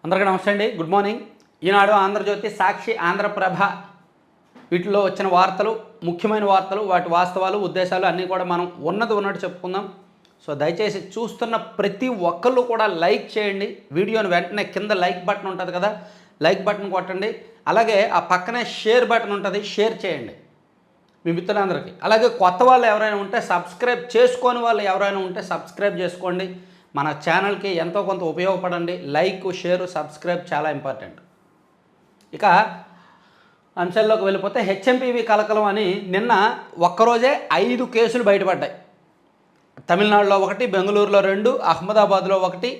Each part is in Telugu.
అందరికీ నమస్తే అండి. Good morning. ఈనాడు, ఆంధ్రజ్యోతి, సాక్షి, ఆంధ్రప్రభ వీటిలో వచ్చిన వార్తలు, ముఖ్యమైన వార్తలు, వాటి వాస్తవాలు, ఉద్దేశాలు అన్నీ కూడా మనం ఉన్నట్టు చెప్పుకుందాం. సో దయచేసి చూస్తున్న ప్రతి ఒక్కళ్ళు కూడా లైక్ చేయండి. వీడియోని వెంటనే కింద లైక్ బటన్ ఉంటుంది కదా, లైక్ బటన్ కొట్టండి. అలాగే ఆ పక్కనే షేర్ బటన్ ఉంటుంది, షేర్ చేయండి మీ మిత్రులందరికీ. అలాగే కొత్త వాళ్ళు ఎవరైనా ఉంటే సబ్స్క్రైబ్ చేసుకోని వాళ్ళు ఎవరైనా ఉంటే సబ్స్క్రైబ్ చేసుకోండి. మన ఛానల్కి ఎంతో కొంత ఉపయోగపడండి. లైక్, షేరు, సబ్స్క్రైబ్ చాలా ఇంపార్టెంట్. ఇక అంశాల్లోకి వెళ్ళిపోతే హెచ్ఎంపీవీ కలకలం అని నిన్న ఒక్కరోజే 5 కేసులు బయటపడ్డాయి. తమిళనాడులో 1, బెంగళూరులో 2, అహ్మదాబాద్లో 1,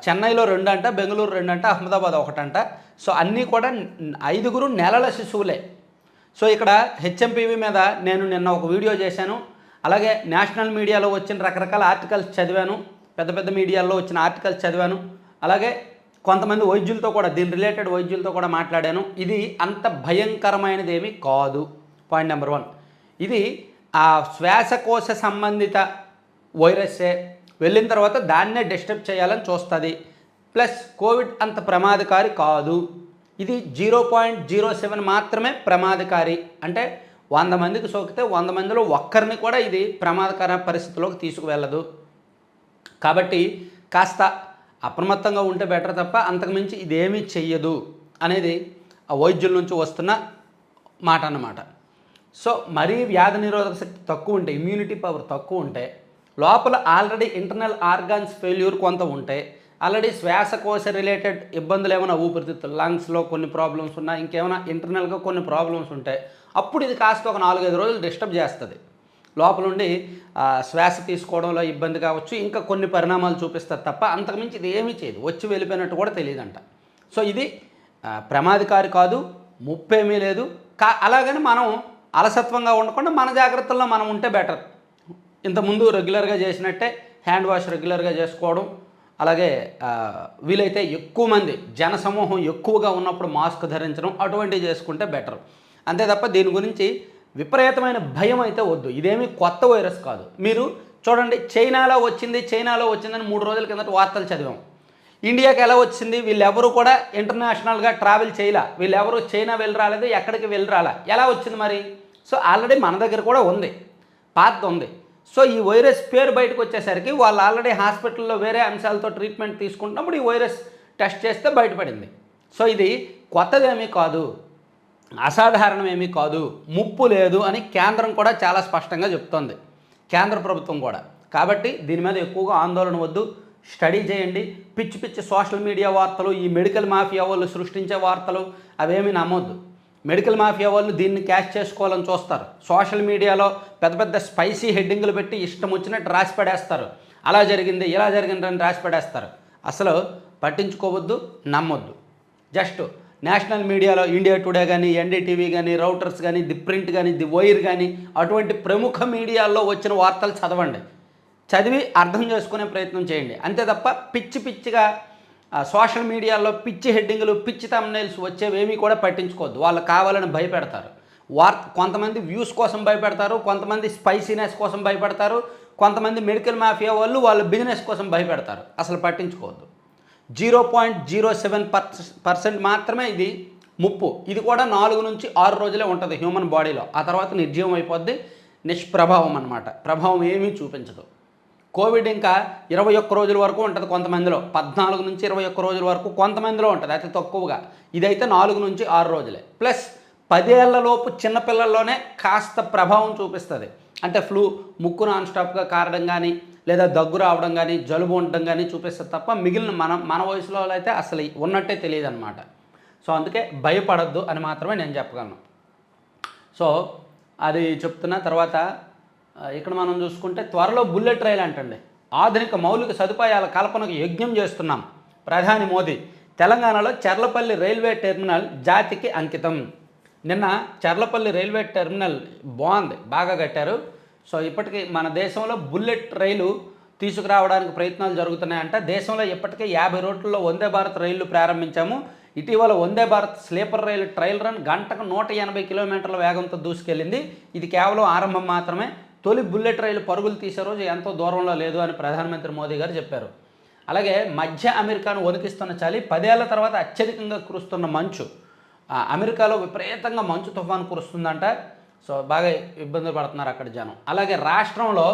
చెన్నైలో 2 అంట, బెంగళూరు 2 అంట, అహ్మదాబాద్ 1 అంట. సో అన్నీ కూడా 5 నెలల శిశువులే. సో ఇక్కడ హెచ్ఎంపీవీ మీద నేను నిన్న ఒక వీడియో చేశాను. అలాగే నేషనల్ మీడియాలో వచ్చిన రకరకాల ఆర్టికల్స్ చదివాను, పెద్ద పెద్ద మీడియాల్లో వచ్చిన ఆర్టికల్స్ చదివాను. అలాగే కొంతమంది వైద్యులతో కూడా, దీని రిలేటెడ్ వైద్యులతో కూడా మాట్లాడాను. ఇది అంత భయంకరమైనది ఏమీ కాదు. పాయింట్ నెంబర్ 1, ఇది ఆ శ్వాసకోశ సంబంధిత వైరస్సే. వెళ్ళిన తర్వాత దాన్నే డిస్టర్బ్ చేయాలని చూస్తుంది. ప్లస్ కోవిడ్ అంత ప్రమాదకారి కాదు. ఇది 0.07 మాత్రమే ప్రమాదకారి. అంటే 100 మందికి సోకితే 100 మందిలో ఒక్కరిని కూడా ఇది ప్రమాదకర పరిస్థితిలోకి తీసుకువెళ్ళదు. కాబట్టి కాస్త అప్రమత్తంగా ఉంటే బెటర్ తప్ప అంతకుమించి ఇదేమీ చెయ్యదు అనేది ఆ వైద్యుల నుంచి వస్తున్న మాట అన్నమాట. సో మరీ వ్యాధి నిరోధక శక్తి తక్కువ ఉంటే, ఇమ్యూనిటీ పవర్ తక్కువ ఉంటే, లోపల ఆల్రెడీ ఇంటర్నల్ ఆర్గాన్స్ ఫెయిల్యూర్ కొంత ఉంటే, ఆల్రెడీ శ్వాసకోశ రిలేటెడ్ ఇబ్బందులు ఏమైనా, ఊపిరితిత్తులు, లంగ్స్లో కొన్ని ప్రాబ్లమ్స్ ఉన్నా, ఇంకేమైనా ఇంటర్నల్గా కొన్ని ప్రాబ్లమ్స్ ఉంటాయి, అప్పుడు ఇది కాస్త ఒక 4-5 రోజులు డిస్టర్బ్ చేస్తుంది. లోపల నుండి శ్వాస తీసుకోవడంలో ఇబ్బంది కావచ్చు, ఇంకా కొన్ని పరిణామాలు చూపిస్తుంది తప్ప అంతకుమించి ఇది ఏమీ చేయదు. వచ్చి వెళ్ళిపోయినట్టు కూడా తెలియదంట. సో ఇది ప్రమాదకారి కాదు, ముప్పేమీ లేదు. అలాగని మనం అలసత్వంగా ఉండకుండా మన జాగ్రత్తల్లో మనం ఉంటే బెటర్. ఇంతకుముందు రెగ్యులర్గా చేసినట్టే హ్యాండ్ వాష్ రెగ్యులర్గా చేసుకోవడం, అలాగే వీలైతే ఎక్కువ మంది జనసమూహం ఎక్కువగా ఉన్నప్పుడు మాస్క్ ధరించడం, అటువంటివి చేసుకుంటే బెటర్. అంతే తప్ప దీని గురించి విపరీతమైన భయం అయితే వద్దు. ఇదేమీ కొత్త వైరస్ కాదు. మీరు చూడండి, చైనాలో వచ్చిందని 3 రోజుల కిందట వార్తలు చదివాం. ఇండియాకి ఎలా వచ్చింది? వీళ్ళెవరూ కూడా ఇంటర్నేషనల్గా ట్రావెల్ చేయలే, వీళ్ళెవరూ చైనా వెళ్ళి రాలేదు, ఎక్కడికి వెళ్ళి రాలా. ఎలా వచ్చింది మరి? సో ఆల్రెడీ మన దగ్గర కూడా ఉంది, పాత ఉంది. సో ఈ వైరస్ పేరు బయటకు వచ్చేసరికి వాళ్ళు ఆల్రెడీ హాస్పిటల్లో వేరే అంశాలతో ట్రీట్మెంట్ తీసుకుంటున్నప్పుడు ఈ వైరస్ టెస్ట్ చేస్తే బయటపడింది. సో ఇది కొత్తదేమీ కాదు, అసాధారణం ఏమీ కాదు, ముప్పు లేదు అని కేంద్రం కూడా చాలా స్పష్టంగా చెప్తోంది, కేంద్ర ప్రభుత్వం కూడా. కాబట్టి దీని మీద ఎక్కువగా ఆందోళన వద్దు, స్టడీ చేయండి. పిచ్చి పిచ్చి సోషల్ మీడియా వార్తలు, ఈ మెడికల్ మాఫియా వాళ్ళు సృష్టించే వార్తలు అవేమీ నమ్మొద్దు. మెడికల్ మాఫియా వాళ్ళు దీన్ని క్యాష్ చేసుకోవాలని చూస్తారు. సోషల్ మీడియాలో పెద్ద పెద్ద స్పైసీ హెడ్డింగులు పెట్టి ఇష్టం వచ్చినట్టు రాసి పడేస్తారు. అలా జరిగింది, ఇలా జరిగిందని రాసి పడేస్తారు. అసలు పట్టించుకోవద్దు, నమ్మొద్దు. జస్ట్ నేషనల్ మీడియాలో ఇండియా టుడే కానీ, ఎన్డీటీవీ కానీ, రౌటర్స్ కానీ, ది ప్రింట్ కానీ, ది వైర్ కానీ, అటువంటి ప్రముఖ మీడియాల్లో వచ్చిన వార్తలు చదవండి. చదివి అర్థం చేసుకునే ప్రయత్నం చేయండి. అంతే తప్ప పిచ్చి పిచ్చిగా సోషల్ మీడియాలో పిచ్చి హెడ్డింగులు, పిచ్చి థంబ్నెయిల్స్ వచ్చేవేమీ కూడా పట్టించుకోవద్దు. వాళ్ళు కావాలని భయపెడతారు. కొంతమంది వ్యూస్ కోసం భయపెడతారు, కొంతమంది స్పైసీనెస్ కోసం భయపెడతారు, కొంతమంది మెడికల్ మాఫియా వాళ్ళు వాళ్ళ బిజినెస్ కోసం భయపెడతారు. అసలు పట్టించుకోవద్దు. 0.07% మాత్రమే ఇది ముప్పు. ఇది కూడా 4 నుంచి 6 రోజులే ఉంటుంది హ్యూమన్ బాడీలో. ఆ తర్వాత నిర్జీవం అయిపోద్ది, నిష్ప్రభావం అన్నమాట. ప్రభావం ఏమీ చూపించదు. కోవిడ్ ఇంకా 21 రోజుల వరకు ఉంటుంది కొంతమందిలో, 14 నుంచి 21 రోజుల వరకు కొంతమందిలో ఉంటుంది అతి తక్కువగా. ఇదైతే 4 నుంచి 6 రోజులే. ప్లస్ 10 ఏళ్లలోపు చిన్నపిల్లల్లోనే కాస్త ప్రభావం చూపిస్తుంది. అంటే ఫ్లూ, ముక్కు నాన్ స్టాప్గా కారడం కానీ, లేదా దగ్గు రావడం కానీ, జలుబు ఉండడం కానీ చూపిస్తుంది తప్ప మిగిలిన మన వయసులో అయితే అసలు ఉన్నట్టే తెలియదు అనమాట. సో అందుకే భయపడద్దు అని మాత్రమే నేను చెప్పగలను. సో అది చెప్తున్న తర్వాత ఇక్కడ మనం చూసుకుంటే త్వరలో బుల్లెట్ రైలు అంటండి. ఆధునిక మౌలిక సదుపాయాల కల్పనకు యజ్ఞం చేస్తున్నాం ప్రధాని మోదీ. తెలంగాణలో చర్లపల్లి రైల్వే టెర్మినల్ జాతికి అంకితం. నిన్న చర్లపల్లి రైల్వే టెర్మినల్ బాగుంది, బాగా కట్టారు. సో ఇప్పటికీ మన దేశంలో బుల్లెట్ రైలు తీసుకురావడానికి ప్రయత్నాలు జరుగుతున్నాయంట. దేశంలో ఇప్పటికే 50 రూట్లలో వందే భారత్ రైళ్లు ప్రారంభించాము. ఇటీవల వందే భారత్ స్లీపర్ రైలు ట్రయల్ రన్ గంటకు 180 కిలోమీటర్ల వేగంతో దూసుకెళ్ళింది. ఇది కేవలం ఆరంభం మాత్రమే. తొలి బుల్లెట్ రైలు పరుగులు తీసే రోజు ఎంతో దూరంలో లేదు అని ప్రధానమంత్రి మోదీ గారు చెప్పారు. అలాగే మధ్య అమెరికాను వణికిస్తున్న చలి 10 ఏళ్ల తర్వాత అత్యధికంగా కురుస్తున్న మంచు. అమెరికాలో విపరీతంగా మంచు తుఫాను కురుస్తుందంట. సో బాగా ఇబ్బందులు పడుతున్నారు అక్కడ జనం. అలాగే రాష్ట్రంలో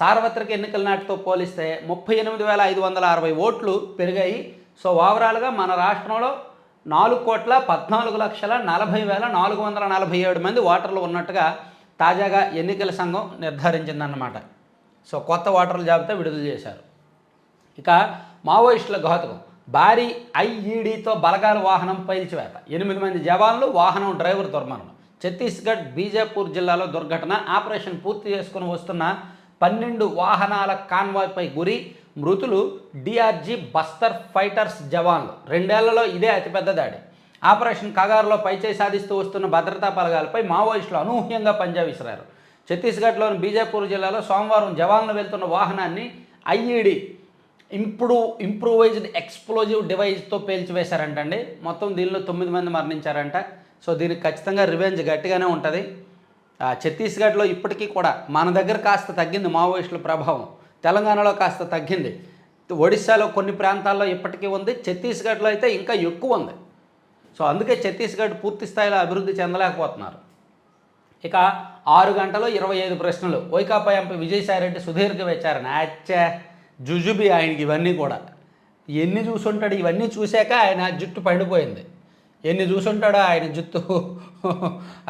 సార్వత్రిక ఎన్నికల నాటితో పోలిస్తే 38,560 ఓట్లు పెరిగాయి. సో ఓవరాల్గా మన రాష్ట్రంలో 4,14,40,447 మంది ఓటర్లు ఉన్నట్టుగా తాజాగా ఎన్నికల సంఘం నిర్ధారించిందన్నమాట. సో కొత్త ఓటర్ల జాబితా విడుదల చేశారు. ఇక మావోయిస్టుల ఘాతుకం. భారీ ఐఈడీతో బలగాల వాహనం పైల్చివేత. 8 మంది జవాన్లు, వాహనం డ్రైవర్ దుర్మరణం. ఛత్తీస్గఢ్ బీజాపూర్ జిల్లాలో దుర్ఘటన. ఆపరేషన్ పూర్తి చేసుకుని వస్తున్న 12 వాహనాల కాన్వాయ్పై గురి. మృతులు డిఆర్జీ బస్తర్ ఫైటర్స్ జవాన్లు. 2 ఏళ్లలో ఇదే అతిపెద్ద దాడి. ఆపరేషన్ కగారులో పైచేయి సాధిస్తూ వస్తున్న భద్రతా బలగాలపై మావోయిస్టులు అనూహ్యంగా పంజా విసిరారు. ఛత్తీస్గఢ్లోని బీజాపూర్ జిల్లాలో సోమవారం జవాన్లు వెళ్తున్న వాహనాన్ని ఐఈడీ ఇంప్రూవైజ్డ్ ఎక్స్ప్లోజివ్ డివైస్తో పేల్చివేశారంటండి. మొత్తం దీనిలో 9 మంది మరణించారంట. సో దీనికి ఖచ్చితంగా రివెంజ్ గట్టిగానే ఉంటుంది. ఛత్తీస్గఢ్లో ఇప్పటికీ కూడా మన దగ్గర కాస్త తగ్గింది మావోయిస్టుల ప్రభావం, తెలంగాణలో కాస్త తగ్గింది, ఒడిశాలో కొన్ని ప్రాంతాల్లో ఇప్పటికీ ఉంది, ఛత్తీస్గఢ్లో అయితే ఇంకా ఎక్కువ ఉంది. సో అందుకే ఛత్తీస్గఢ్ పూర్తి స్థాయిలో అభివృద్ధి చెందలేకపోతున్నారు. ఇక 6 గంటలో 25 ప్రశ్నలు. వైకాపా ఎంపీ విజయసాయిరెడ్డి సుదీర్ఘ విచారణ. జుజుబి ఆయనకి ఇవన్నీ కూడా ఎన్ని చూసుంటాడు. ఇవన్నీ చూశాక ఆయన జుట్టు పడిపోయింది. ఎన్ని చూసుంటాడో ఆయన జుట్టు.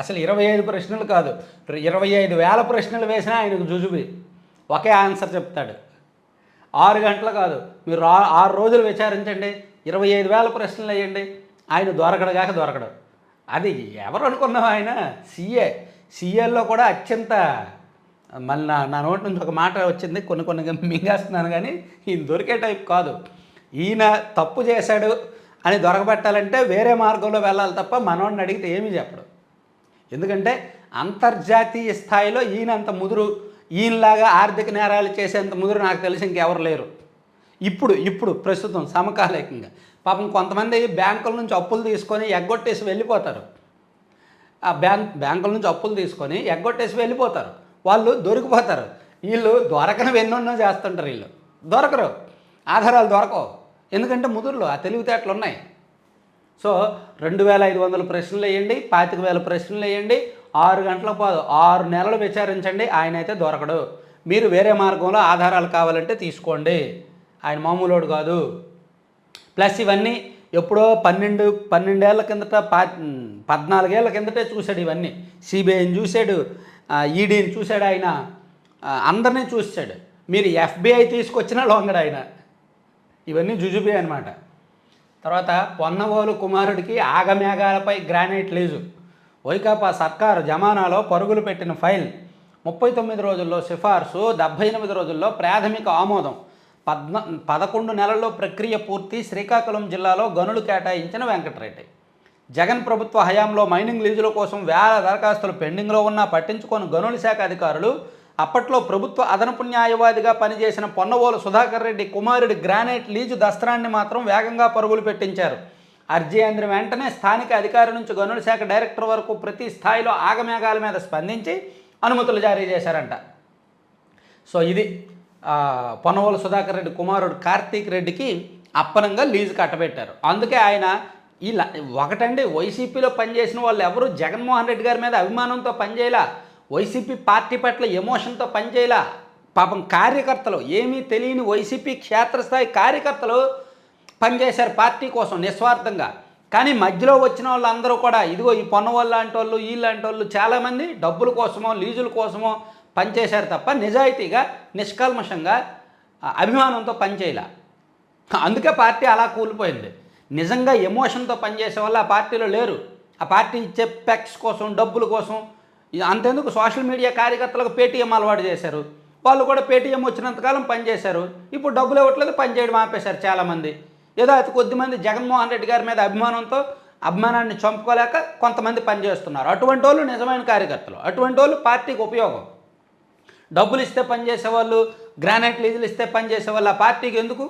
అసలు 25 ప్రశ్నలు కాదు, 25,000 ప్రశ్నలు వేసినా ఆయనకు జుజుబి ఒకే ఆన్సర్ చెప్తాడు. 6 గంటలు కాదు, మీరు 6 రోజులు విచారించండి, 25,000 ప్రశ్నలు వేయండి, ఆయన దొరకడు. అది ఎవరు అనుకున్నావు, ఆయన సీఏల్లో కూడా అత్యంత, మళ్ళీ నా నోటి నుంచి ఒక మాట వచ్చింది, కొన్ని మింగేస్తున్నాను, కానీ ఈయన దొరికే టైప్ కాదు. ఈయన తప్పు చేశాడు అని దొరకబెట్టాలంటే వేరే మార్గంలో వెళ్ళాలి తప్ప మనోడిని అడిగితే ఏమీ చెప్పడు. ఎందుకంటే అంతర్జాతీయ స్థాయిలో ఈయనంత ముదురు, ఈయనలాగా ఆర్థిక నేరాలు చేసేంత ముదురు నాకు తెలిసి ఇంకెవరు లేరు ఇప్పుడు ప్రస్తుతం సమకాలికంగా. పాపం కొంతమంది బ్యాంకుల నుంచి అప్పులు తీసుకొని ఎగ్గొట్టేసి వెళ్ళిపోతారు. ఆ బ్యాంకుల నుంచి అప్పులు తీసుకొని ఎగ్గొట్టేసి వెళ్ళిపోతారు. వాళ్ళు దొరికిపోతారు. వీళ్ళు దొరకనివి ఎన్నెన్నో చేస్తుంటారు. వీళ్ళు దొరకరు, ఆధారాలు దొరకవు. ఎందుకంటే ముదురులో ఆ తెలివితేటలు ఉన్నాయి. సో 2,500 ప్రశ్నలు వేయండి, 25,000 ప్రశ్నలు వేయండి, 6 గంటల పాదు 6 నెలలు విచారించండి, ఆయన అయితే దొరకడు. మీరు వేరే మార్గంలో ఆధారాలు కావాలంటే తీసుకోండి. ఆయన మామూలుడు కాదు. ప్లస్ ఇవన్నీ ఎప్పుడో 12 ఏళ్ల కిందట 14 ఏళ్ల కిందటే చూశాడు ఇవన్నీ. సిబిఐని చూశాడు, ఈడీని చూశాడు, ఆయన అందరినీ చూశాడు. మీరు ఎఫ్బిఐ తీసుకొచ్చినా లొంగడు ఆయన. ఇవన్నీ జుజుబి అనమాట. తర్వాత పొన్నవోలు కుమారుడికి ఆగమేఘాలపై గ్రానైట్ లీజు. వైకాపా సర్కారు జమానాలో పరుగులు పెట్టిన ఫైల్. 39 రోజుల్లో సిఫార్సు, 78 రోజుల్లో ప్రాథమిక ఆమోదం. 11 నెలల్లో ప్రక్రియ పూర్తి. శ్రీకాకుళం జిల్లాలో గనులు కేటాయించిన వెంకటరెడ్డి. జగన్ ప్రభుత్వ హయాంలో మైనింగ్ లీజుల కోసం వేల దరఖాస్తులు పెండింగ్లో ఉన్నా పట్టించుకొని గనుల శాఖ అధికారులు. అప్పట్లో ప్రభుత్వ అదనపు న్యాయవాదిగా పనిచేసిన పొన్నవోలు సుధాకర్ రెడ్డి కుమారుడి గ్రానైట్ లీజు దస్త్రాన్ని మాత్రం వేగంగా పరుగులు పెట్టించారు. అర్జీ అందిన వెంటనే స్థానిక అధికారి నుంచి గనుల శాఖ డైరెక్టర్ వరకు ప్రతి స్థాయిలో ఆగమేఘాల మీద స్పందించి అనుమతులు జారీ చేశారంట. సో ఇది పొన్నవోలు సుధాకర్ రెడ్డి కుమారుడు కార్తీక్ రెడ్డికి అప్పనంగా లీజు కట్టబెట్టారు. అందుకే ఆయన ఇలా ఒకటండి, వైసీపీలో పనిచేసిన వాళ్ళు ఎవరు జగన్మోహన్ రెడ్డి గారి మీద అభిమానంతో పనిచేయలా, వైసీపీ పార్టీ పట్ల ఎమోషన్తో పనిచేయలా. పాపం కార్యకర్తలు, ఏమీ తెలియని వైసీపీ క్షేత్రస్థాయి కార్యకర్తలు పనిచేశారు పార్టీ కోసం నిస్వార్థంగా. కానీ మధ్యలో వచ్చిన వాళ్ళందరూ కూడా ఇదిగో ఈ పొన్నవాళ్ళు లాంటి వాళ్ళు, వీళ్ళంటి వాళ్ళు చాలామంది డబ్బుల కోసమో లీజుల కోసమో పనిచేశారు తప్ప నిజాయితీగా నిష్కల్మషంగా అభిమానంతో పనిచేయలే. అందుకే పార్టీ అలా కూలిపోయింది. నిజంగా ఎమోషన్తో పనిచేసే వాళ్ళు ఆ పార్టీలో లేరు. ఆ పార్టీ ఇచ్చే పెక్స్ కోసం, డబ్బుల కోసం, అంతేందుకు సోషల్ మీడియా కార్యకర్తలకు పేటీఎం అలవాటు చేశారు. వాళ్ళు కూడా పేటీఎం వచ్చినంతకాలం పనిచేశారు. ఇప్పుడు డబ్బులు ఇవ్వట్లేదు, పనిచేయడం ఆపేశారు చాలామంది. ఏదో అతి కొద్దిమంది జగన్మోహన్ రెడ్డి గారి మీద అభిమానంతో అభిమానాన్ని చంపుకోలేక కొంతమంది పనిచేస్తున్నారు. అటువంటి వాళ్ళు నిజమైన కార్యకర్తలు, అటువంటి వాళ్ళు పార్టీకి ఉపయోగం. డబ్బులు ఇస్తే పనిచేసేవాళ్ళు, గ్రానైట్ లీజులు ఇస్తే పనిచేసేవాళ్ళు ఆ పార్టీకి ఎందుకు?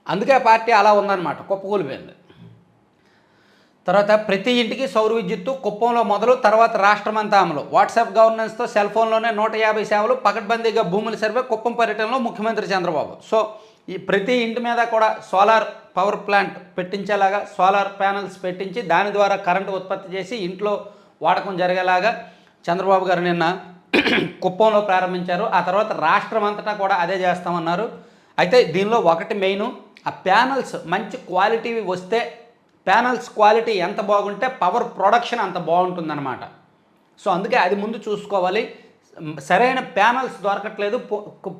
అందుకే ఆ పార్టీ అలా ఉందన్నమాట, కుప్పకూలిపోయింది. తర్వాత ప్రతి ఇంటికి సౌర విద్యుత్తు కుప్పంలో మొదలు, తర్వాత రాష్ట్రమంతా అమలు. వాట్సాప్ గవర్నెన్స్తో సెల్ ఫోన్లోనే 150 సేవలు, పకడ్బందీగా భూముల సర్వే. కుప్పం పర్యటనలో ముఖ్యమంత్రి చంద్రబాబు. సో ఈ ప్రతి ఇంటి మీద కూడా సోలార్ పవర్ ప్లాంట్ పెట్టించేలాగా సోలార్ ప్యానల్స్ పెట్టించి దాని ద్వారా కరెంటు ఉత్పత్తి చేసి ఇంట్లో వాడకం జరిగేలాగా చంద్రబాబు గారు నిన్న కుప్పంలో ప్రారంభించారు. ఆ తర్వాత రాష్ట్రం అంతటా కూడా అదే చేస్తామన్నారు. అయితే దీనిలో ఒకటి మెయిన్, ఆ ప్యానల్స్ మంచి క్వాలిటీ వస్తే, ప్యానల్స్ క్వాలిటీ ఎంత బాగుంటే పవర్ ప్రొడక్షన్ అంత బాగుంటుందన్నమాట. సో అందుకే అది ముందు చూసుకోవాలి. సరైన ప్యానల్స్ దొరకట్లేదు.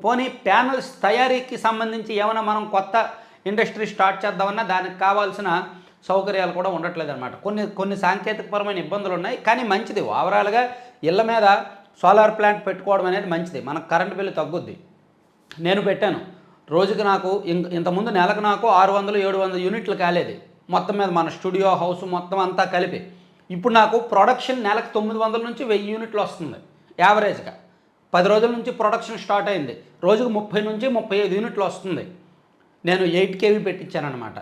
పోనీ ప్యానల్స్ తయారీకి సంబంధించి ఏమైనా మనం కొత్త ఇండస్ట్రీ స్టార్ట్ చేద్దామన్నా దానికి కావాల్సిన సౌకర్యాలు కూడా ఉండట్లేదు అనమాట. కొన్ని సాంకేతికపరమైన ఇబ్బందులు ఉన్నాయి. కానీ మంచిది, ఓవరాల్గా ఇళ్ళ మీద సోలార్ ప్లాంట్ పెట్టుకోవడం అనేది మంచిది. మనకు కరెంటు బిల్లు తగ్గుద్ది. నేను పెట్టాను, రోజుకి నాకు ఇంతకుముందు నెలకు నాకు 600-700 యూనిట్లు కాలేదు మొత్తం మీద, మన స్టూడియో హౌస్ మొత్తం అంతా కలిపి. ఇప్పుడు నాకు ప్రొడక్షన్ నెలకు 900 నుంచి 1000 యూనిట్లు వస్తుంది యావరేజ్గా. 10 రోజుల నుంచి ప్రొడక్షన్ స్టార్ట్ అయింది. రోజుకు 30 నుంచి 35 యూనిట్లు వస్తుంది. నేను 8 kV పెట్టించాను అనమాట.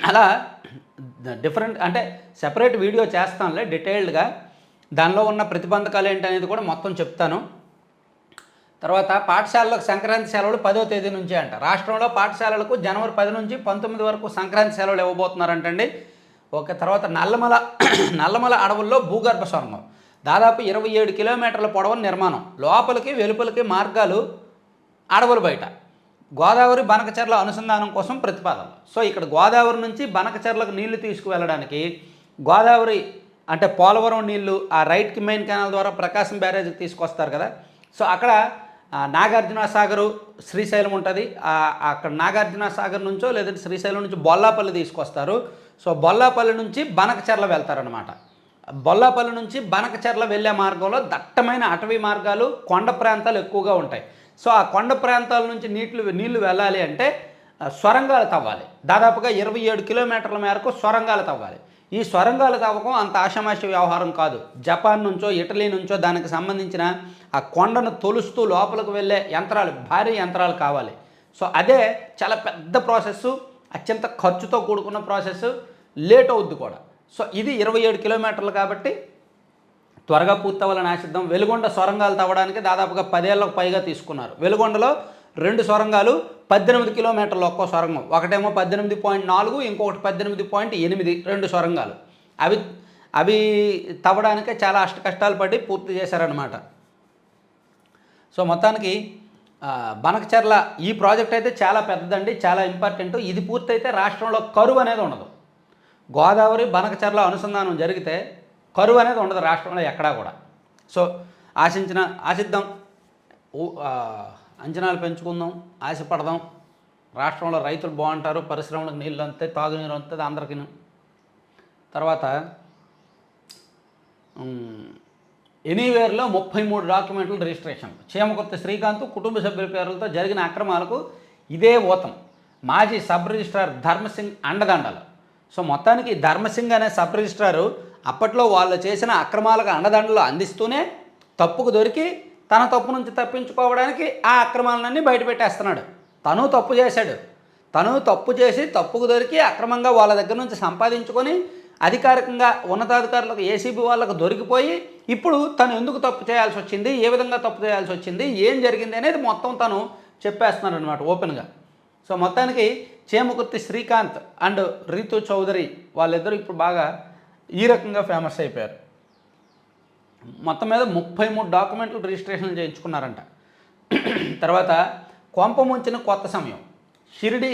అలా డిఫరెంట్, అంటే సెపరేట్ వీడియో చేస్తానులే డీటెయిల్డ్గా. దానిలో ఉన్న ప్రతిబంధకాలు ఏంటనేది కూడా మొత్తం చెప్తాను. తర్వాత పాఠశాలలకు సంక్రాంతి సెలవులు 10వ తేదీ నుంచి అంట. రాష్ట్రంలో పాఠశాలలకు జనవరి 10 నుంచి 19 వరకు సంక్రాంతి సెలవులు ఇవ్వబోతున్నారంటండి. ఓకే. తర్వాత నల్లమల అడవుల్లో భూగర్భ సొరంగం దాదాపు 27 కిలోమీటర్ల పొడవు నిర్మాణం. లోపలికి వెలుపలికి మార్గాలు అడవుల బయట. గోదావరి బనకచెర్ల అనుసంధానం కోసం ప్రతిపాదన. సో ఇక్కడ గోదావరి నుంచి బనకచెర్లకు నీళ్లు తీసుకువెళ్ళడానికి గోదావరి అంటే పోలవరం నీళ్లు ఆ రైట్కి మెయిన్ కెనాల్ ద్వారా ప్రకాశం బ్యారేజ్కి తీసుకొస్తారు కదా. సో అక్కడ నాగార్జున సాగరు, శ్రీశైలం ఉంటుంది. అక్కడ నాగార్జున సాగర్ నుంచో లేదంటే శ్రీశైలం నుంచి బొల్లాపల్లి తీసుకొస్తారు. సో బొల్లాపల్లి నుంచి బనకచెర్ల వెళ్తారనమాట. బొల్లాపల్లి నుంచి బనకచెర్ల వెళ్ళే మార్గంలో దట్టమైన అటవీ మార్గాలు, కొండ ప్రాంతాలు ఎక్కువగా ఉంటాయి. సో ఆ కొండ ప్రాంతాల నుంచి నీళ్లు వెళ్ళాలి అంటే సొరంగాలు తవ్వాలి. దాదాపుగా 27 కిలోమీటర్ల మేరకు సొరంగాలు తవ్వాలి. ఈ సొరంగాలు తవ్వకం అంత ఆషామాషి వ్యవహారం కాదు. జపాన్ నుంచో ఇటలీ నుంచో దానికి సంబంధించిన ఆ కొండను తొలుస్తూ లోపలికి వెళ్ళే యంత్రాలు, భారీ యంత్రాలు కావాలి. సో అదే చాలా పెద్ద ప్రాసెస్సు, అత్యంత ఖర్చుతో కూడుకున్న ప్రాసెస్, లేట్ అవుద్ది కూడా. సో ఇది 27 కిలోమీటర్లు కాబట్టి త్వరగా పూర్తవ్వాలని ఆశిద్దాం. వెలుగొండ సొరంగాలు తవ్వడానికి దాదాపుగా 10 ఏళ్లకు పైగా తీసుకున్నారు. వెలుగొండలో 2 సొరంగాలు 18 కిలోమీటర్లు ఒక్కో సొరంగం. ఒకటేమో 18.4, ఇంకొకటి 18.8, 2 సొరంగాలు. అవి తవ్వడానికే చాలా కష్టాలు పడి పూర్తి చేశారనమాట. సో మొత్తానికి బనకచెర్ల ఈ ప్రాజెక్ట్ అయితే చాలా పెద్దదండి, చాలా ఇంపార్టెంట్. ఇది పూర్తయితే రాష్ట్రంలో కరువు అనేది ఉండదు. గోదావరి బనకచెర్ల అనుసంధానం జరిగితే కరువు అనేది ఉండదు రాష్ట్రంలో ఎక్కడా కూడా. సో ఆశిద్దాం, అంచనాలు పెంచుకుందాం, ఆశపడదాం. రాష్ట్రంలో రైతులు బాగుంటారు, పరిశ్రమలకు నీళ్ళు అంతే, తాగునీరు అంతే అందరికీ. తర్వాత ఎనీవేర్లో 33 డాక్యుమెంట్ల రిజిస్ట్రేషన్. చీమకుర్తి శ్రీకాంత్ కుటుంబ సభ్యుల పేర్లతో జరిగిన అక్రమాలకు ఇదే ఊతం. మాజీ సబ్ రిజిస్ట్రార్ ధర్మసింగ్ అండదండలు. సో మొత్తానికి ధర్మసింగ్ అనే సబ్ రిజిస్ట్రారు అప్పట్లో వాళ్ళు చేసిన అక్రమాలకు అండదండలు అందిస్తూనే తప్పుకు దొరికి తన తప్పు నుంచి తప్పించుకోవడానికి ఆ అక్రమాలన్నీ బయటపెట్టేస్తున్నాడు. తను తప్పు చేశాడు. తను తప్పు చేసి తప్పుకు దొరికి అక్రమంగా వాళ్ళ దగ్గర నుంచి సంపాదించుకొని అధికారికంగా ఉన్నతాధికారులకు, ఏసీబీ వాళ్ళకు దొరికిపోయి ఇప్పుడు తను ఎందుకు తప్పు చేయాల్సి వచ్చింది, ఏ విధంగా తప్పు చేయాల్సి వచ్చింది, ఏం జరిగింది అనేది మొత్తం తను చెప్పేస్తున్నాడు అనమాట ఓపెన్గా. సో మొత్తానికి చీమకుర్తి శ్రీకాంత్ అండ్ రీతు చౌదరి వాళ్ళిద్దరూ ఇప్పుడు బాగా ఈ రకంగా ఫేమస్ అయిపోయారు. మొత్తం మీద 33 డాక్యుమెంట్లు రిజిస్ట్రేషన్ చేయించుకున్నారంట. తర్వాత కొంప ముంచిన కొత్త సమయం. షిరిడి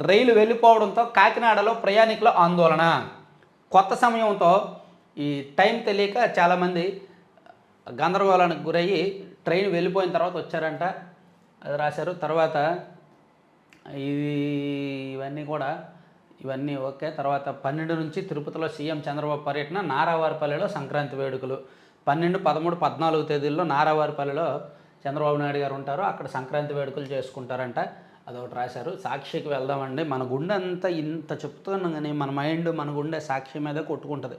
రైలు వెళ్ళిపోవడంతో కాకినాడలో ప్రయాణికుల ఆందోళన. కొత్త సమయంతో ఈ టైం తెలియక చాలామంది గందరగోళానికి గురయ్యి ట్రైన్ వెళ్ళిపోయిన తర్వాత వచ్చారంట, అది రాశారు. తర్వాత ఇవన్నీ ఓకే. తర్వాత 12 నుంచి తిరుపతిలో సీఎం చంద్రబాబు పర్యటన, నారావారిపల్లిలో సంక్రాంతి వేడుకలు. 12, 13, 14 తేదీల్లో నారావారిపల్లిలో చంద్రబాబు నాయుడు గారు ఉంటారు, అక్కడ సంక్రాంతి వేడుకలు చేసుకుంటారంట, అదొకటి రాశారు. సాక్షికి వెళ్దామండి. మన గుండె అంతా ఇంత చెప్తున్నాం కానీ మన మైండ్, మన గుండె సాక్షి మీద కొట్టుకుంటుంది.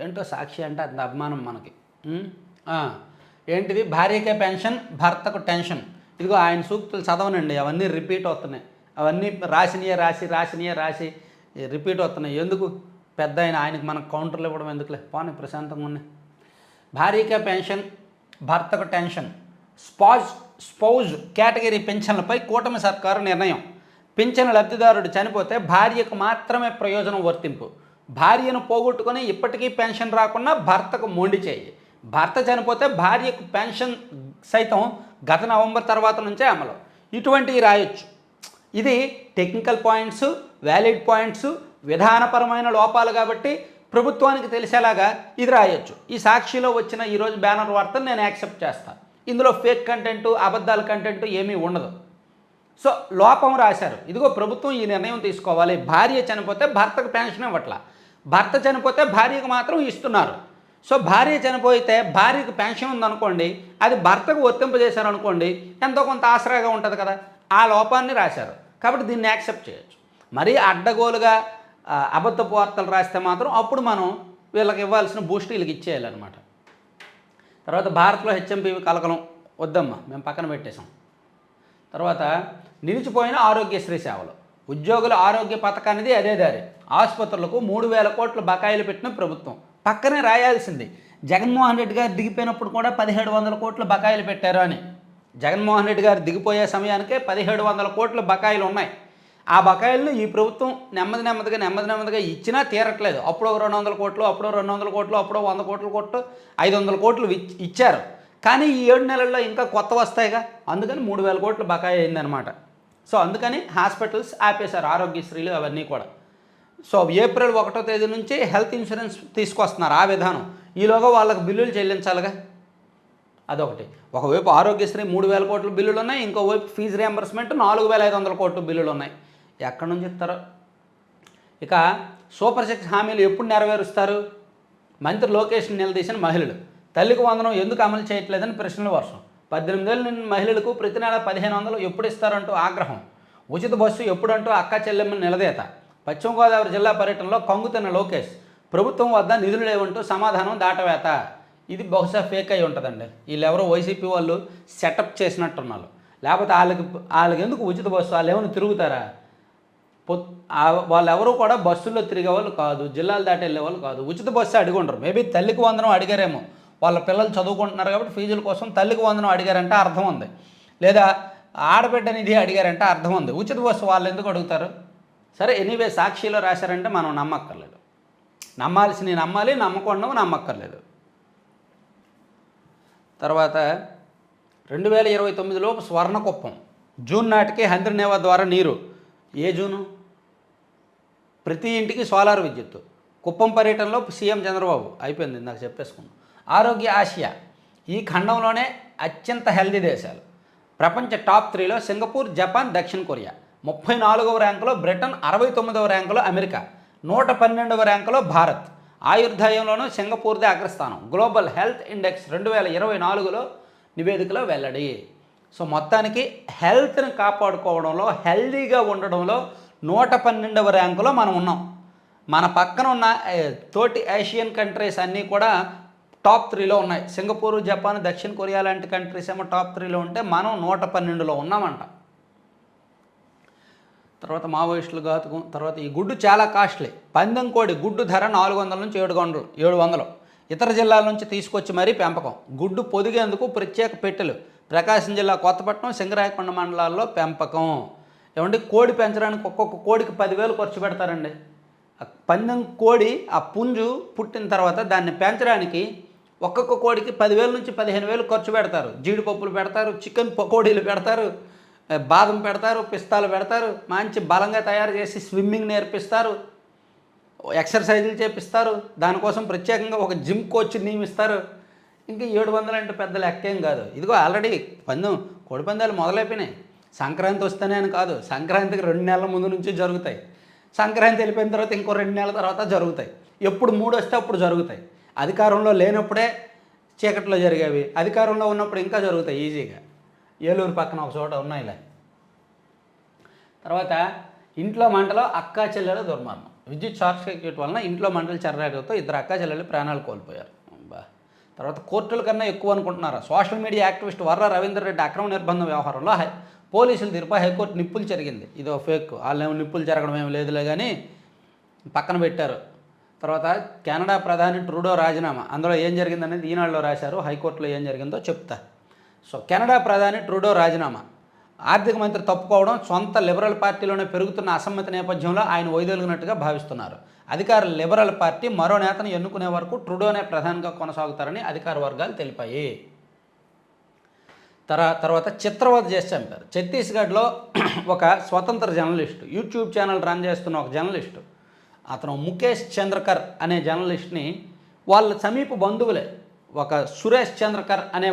ఏంటో సాక్షి అంటే అంత అభిమానం మనకి. ఏంటిది, భార్యకే పెన్షన్, భర్తకు టెన్షన్. ఇదిగో ఆయన సూక్తులు చదవనండి, అవన్నీ రిపీట్ అవుతున్నాయి. అవన్నీ రాసి రిపీట్ అవుతున్నాయి. ఎందుకు? పెద్ద ఆయనకి మనకు కౌంటర్లు ఇవ్వడం ఎందుకులే, పోనీ ప్రశాంతంగా ఉన్నాయి. భార్యకే పెన్షన్, భర్తకు టెన్షన్. స్పౌజ్ కేటగిరీ పెన్షన్లపై కూటమి సర్కారు నిర్ణయం. పింఛను లబ్ధిదారుడు చనిపోతే భార్యకు మాత్రమే ప్రయోజనం వర్తింపు. భార్యను పోగొట్టుకొని ఇప్పటికీ పెన్షన్ రాకుండా భర్తకు మొండి చేయి. భర్త చనిపోతే భార్యకు పెన్షన్ సైతం గత నవంబర్ తర్వాత నుంచే అమలు. ఇటువంటివి రాయొచ్చు. ఇది టెక్నికల్ పాయింట్స్, వ్యాలిడ్ పాయింట్స్, విధానపరమైన లోపాలు కాబట్టి ప్రభుత్వానికి తెలిసేలాగా ఇది రాయొచ్చు. ఈ సాక్షిలో వచ్చిన ఈరోజు బ్యానర్ వార్తను నేను యాక్సెప్ట్ చేస్తాను. ఇందులో ఫేక్ కంటెంట్, అబద్ధాల కంటెంట్ ఏమీ ఉండదు. సో లోపం రాశారు. ఇదిగో ప్రభుత్వం ఈ నిర్ణయం తీసుకోవాలి. భార్య చనిపోతే భర్తకు పెన్షన్ ఇవ్వట్ల, భర్త చనిపోతే భార్యకు మాత్రం ఇస్తున్నారు. సో భార్య చనిపోతే భార్యకు పెన్షన్ ఉందనుకోండి, అది భర్తకు వర్తింపజేశారు అనుకోండి, ఎంతో కొంత ఆసరాగా ఉంటుంది కదా. ఆ లోపాన్ని రాశారు కాబట్టి దీన్ని యాక్సెప్ట్ చేయొచ్చు. మరీ అడ్డగోలుగా అబద్ధపు వార్తలు రాస్తే మాత్రం అప్పుడు మనం వీళ్ళకి ఇవ్వాల్సిన బూస్ట్ వీళ్ళకి ఇచ్చేయాలన్నమాట. తర్వాత భారత్లో హెచ్ఎంపీవి కలకలం వద్దమ్మా, మేము పక్కన పెట్టేశాం. తర్వాత నిలిచిపోయిన ఆరోగ్యశ్రీ సేవలు. ఉద్యోగుల ఆరోగ్య పథకానిది అదే దారి. ఆసుపత్రులకు 3,000 కోట్ల బకాయిలు పెట్టిన ప్రభుత్వం. పక్కనే రాయాల్సింది జగన్మోహన్ రెడ్డి గారు దిగిపోయినప్పుడు కూడా 1,700 కోట్ల బకాయిలు పెట్టారు అని. జగన్మోహన్ రెడ్డి గారు దిగిపోయే సమయానికే 1,700 కోట్ల బకాయిలు ఉన్నాయి. ఆ బకాయిలను ఈ ప్రభుత్వం నెమ్మదిగా ఇచ్చినా తీరట్లేదు. అప్పుడు ఒక 200 కోట్లు, అప్పుడు 200 కోట్లు, అప్పుడు 100 కోట్లు, 500 కోట్లు ఇచ్చారు. కానీ ఈ 7 నెలల్లో ఇంకా కొత్త వస్తాయిగా, అందుకని 3,000 కోట్ల బకాయి అయిందనమాట. సో అందుకని హాస్పిటల్స్ ఆపేశారు, ఆరోగ్యశ్రీలు అవన్నీ కూడా. సో ఏప్రిల్ 1వ తేదీ నుంచి హెల్త్ ఇన్సూరెన్స్ తీసుకొస్తున్నారు ఆ విధానం. ఈలోగా వాళ్ళకి బిల్లులు చెల్లించాలిగా, అదొకటి. ఒకవైపు ఆరోగ్యశ్రీ 3,000 కోట్ల బిల్లులు ఉన్నాయి, ఇంకోవైపు ఫీజు రియంబర్స్మెంట్ 4,500 కోట్ల బిల్లులు ఉన్నాయి. ఎక్కడి నుంచి ఇస్తారో. ఇక సూపర్ 6 హామీలు ఎప్పుడు నెరవేరుస్తారు? మంత్రి లోకేష్ నిలదీసిన మహిళలు. తల్లికి వందనం ఎందుకు అమలు చేయట్లేదని ప్రశ్నల వర్షం. 18 ఏళ్ళ నిండిన మహిళలకు ప్రతి నెల 1,500 ఎప్పుడు ఇస్తారంటూ ఆగ్రహం. ఉచిత బస్సు ఎప్పుడంటూ అక్క చెల్లెమ్మని నిలదీత. పశ్చిమ గోదావరి జిల్లా పర్యటనలో కంగుతున్న లోకేష్. ప్రభుత్వం వద్ద నిధులు లేవంటూ సమాధానం దాటవేత. ఇది బహుశా ఫేక్ అయి ఉంటుందండి. వీళ్ళెవరో వైసీపీ వాళ్ళు సెటప్ చేసినట్టున్నారు. లేకపోతే వాళ్ళకి ఎందుకు ఉచిత బస్సు? వాళ్ళు ఏమైనా తిరుగుతారా? వాళ్ళెవరూ కూడా బస్సుల్లో తిరిగే వాళ్ళు కాదు, జిల్లాలు దాటి వెళ్ళే వాళ్ళు కాదు. ఉచిత బస్సు అడిగి ఉండరు. మేబీ తల్లికి వందనం అడిగారేమో, వాళ్ళ పిల్లలు చదువుకుంటున్నారు కాబట్టి ఫీజుల కోసం తల్లికి వందనం అడిగారంటే అర్థం ఉంది, లేదా ఆడబిడ్డ నిధి అడిగారంటే అర్థం ఉంది. ఉచిత బస్సు వాళ్ళు ఎందుకు అడుగుతారు? సరే, ఎనీవే సాక్షిలో రాశారంటే మనం నమ్మక్కర్లేదు. నమ్మాల్సినవి నమ్మాలి, నమ్మకుండా నమ్మక్కర్లేదు. తర్వాత 2029లో స్వర్ణకుప్పం. జూన్ నాటికి హంద్రినేవా ద్వారా నీరు. ఏ జూను? ప్రతి ఇంటికి సోలార్ విద్యుత్తు. కుప్పం పర్యటనలో సీఎం చంద్రబాబు. అయిపోయింది, ఇందాక చెప్పేసుకున్నాం. ఆరోగ్య ఆసియా. ఈ ఖండంలోనే అత్యంత హెల్దీ దేశాలు. ప్రపంచ టాప్ 3లో సింగపూర్, జపాన్, దక్షిణ కొరియా. 34వ ర్యాంకులో బ్రిటన్, 69వ ర్యాంకులో అమెరికా, 112వ ర్యాంకులో భారత్. ఆయుర్దాయంలోనూ సింగపూర్దే అగ్రస్థానం. గ్లోబల్ హెల్త్ ఇండెక్స్ 2024లో నివేదికలో వెల్లడి. సో మొత్తానికి హెల్త్ని కాపాడుకోవడంలో, హెల్దీగా ఉండడంలో 112వ ర్యాంకులో మనం ఉన్నాం. మన పక్కన ఉన్న తోటి ఏషియన్ కంట్రీస్ అన్నీ కూడా టాప్ 3లో ఉన్నాయి. సింగపూర్, జపాన్, దక్షిణ కొరియా లాంటి కంట్రీస్ ఏమో టాప్ 3లో ఉంటే మనం 112లో ఉన్నామంట. తర్వాత మావోయిస్టులు ఘాతుకం. తర్వాత ఈ గుడ్డు చాలా కాస్ట్లీ. పందెం కోడి గుడ్డు ధర 400 నుంచి 700. ఇతర జిల్లాల నుంచి తీసుకొచ్చి మరీ పెంపకం. గుడ్డు పొదిగేందుకు ప్రత్యేక పెట్టెలు. ప్రకాశం జిల్లా కొత్తపట్నం, సింగరాయకొండ మండలాల్లో పెంపకం. ఏమంటే కోడి పెంచడానికి ఒక్కొక్క కోడికి 10,000 ఖర్చు పెడతారండి. పందెం కోడి ఆ పుంజు పుట్టిన తర్వాత దాన్ని పెంచడానికి ఒక్కొక్క కోడికి 10,000 నుంచి 15,000 ఖర్చు పెడతారు. జీడిపప్పులు పెడతారు, చికెన్ పకోడీలు పెడతారు, బాదం పెడతారు, పిస్తాలు పెడతారు, మంచి బలంగా తయారు చేసి స్విమ్మింగ్ నేర్పిస్తారు, ఎక్సర్సైజులు చేపిస్తారు. దానికోసం ప్రత్యేకంగా ఒక జిమ్ కోచ్ నియమిస్తారు. ఇంకా 700 అంటే పెద్ద లెక్కేం కాదు. ఇదిగో ఆల్రెడీ కోడి పందాలు మొదలైపోయినాయి. సంక్రాంతి వస్తేనే అని కాదు, సంక్రాంతికి 2 నెలల ముందు నుంచి జరుగుతాయి. సంక్రాంతి వెళ్ళిపోయిన తర్వాత ఇంకో 2 నెలల తర్వాత జరుగుతాయి. ఎప్పుడు 3 వస్తే అప్పుడు జరుగుతాయి. అధికారంలో లేనప్పుడే చీకట్లో జరిగేవి, అధికారంలో ఉన్నప్పుడు ఇంకా జరుగుతాయి ఈజీగా. ఏలూరు పక్కన ఒక చోట ఉన్నాయిలే. తర్వాత ఇంట్లో మంటలో అక్కా చెల్లెల దుర్మరణం. విద్యుత్ షార్ట్ సర్క్యూట్ వలన ఇంట్లో మంటలు చెలరేగడంతో 2 అక్కా చెల్లెలు ప్రాణాలు కోల్పోయారు. తర్వాత కోర్టుల కన్నా ఎక్కువ అనుకుంటున్నారు. Social media activist Varra Ravinder Reddy అక్రమ నిర్బంధం వ్యవహారంలో పోలీసులు తీర్పు హైకోర్టు నిప్పులు జరిగింది. ఇదో ఫేక్. వాళ్ళేమో నిప్పులు జరగడం ఏమి లేదులే కానీ పక్కన పెట్టారు. తర్వాత కెనడా ప్రధాని ట్రూడో రాజీనామా, అందులో ఏం జరిగిందనేది ఈనాడులో రాశారు, హైకోర్టులో ఏం జరిగిందో చెప్తా. సో కెనడా ప్రధాని ట్రూడో రాజీనామా, ఆర్థిక మంత్రి తప్పుకోవడం, సొంత లిబరల్ పార్టీలోనే పెరుగుతున్న అసమ్మతి నేపథ్యంలో ఆయన వైదొలిగినట్టుగా భావిస్తున్నారు. అధికార లిబరల్ పార్టీ మరో నేతను ఎన్నుకునే వరకు ట్రూడోనే ప్రధానిగా కొనసాగుతారని అధికార వర్గాలు తెలిపాయి. తర్వాత చిత్రవద చేసి చంపారు. ఛత్తీస్గఢ్లో ఒక స్వతంత్ర జర్నలిస్టు, యూట్యూబ్ ఛానల్ రన్ చేస్తున్న ఒక జర్నలిస్టు, అతను ముఖేష్ చంద్రకర్ అనే జర్నలిస్ట్ని వాళ్ళ సమీప బంధువులే, ఒక సురేష్ చంద్రకర్ అనే